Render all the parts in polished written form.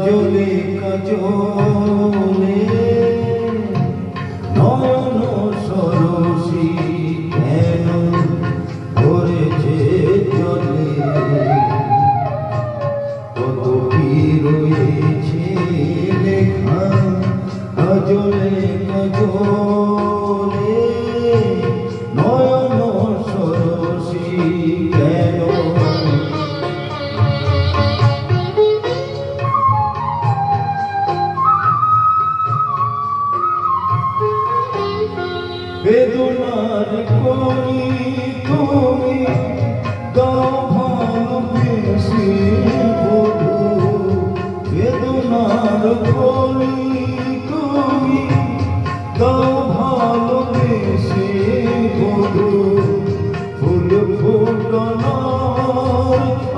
কাজলে কাজলে নয়ন সরসী কেন ভরেছে জলে কত কি রয়েছে লেখা কাজলে কাজলে নয়ন সরসী কেন বেদনার করি তুমি দাও ভালোবেসে বধু বেদনার করি তুমি দাও ভালোবেসে বধু ফুল ফুটনার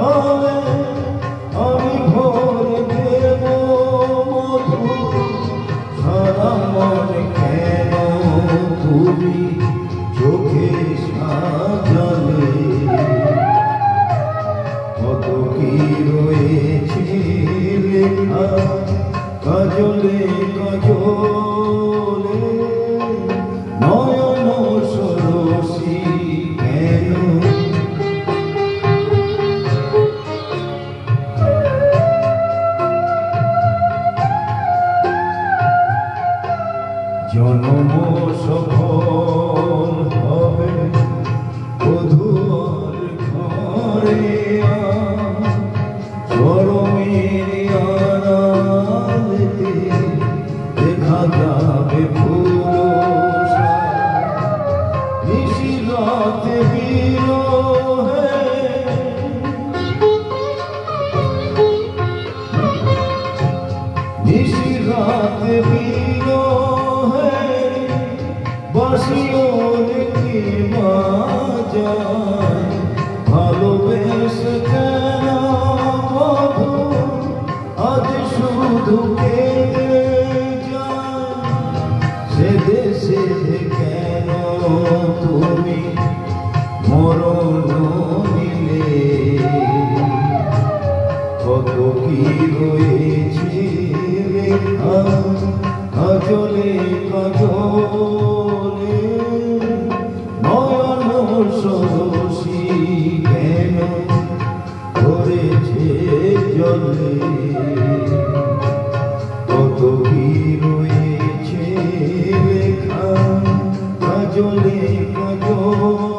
আলে আমি ভরে দেব মধু সারা মন কেন তুমি চোখে সাজালে কত কি রয়েছে লেখা কাজলে কাজলে নয়ন সরসী কেন জনম সফল হবে বধুর ঘরে চরমের আড়ালেতে দেখা যাবে পুরুষা নিশি রাতে বিরহে নিশি রাতে বিরহে বাসিও রেখে বাজায় ভালোবেসে কেন বধু আজ শুধু কেঁদে যায় সেদে সেদে কেন তুমি মরণ নিলে কত কি রয়েছে লেখা কাজলে কাজলে নয়ন সরসী কেন ভরেছে জলে কত কি রয়েছে লেখা কাজলে কাজলে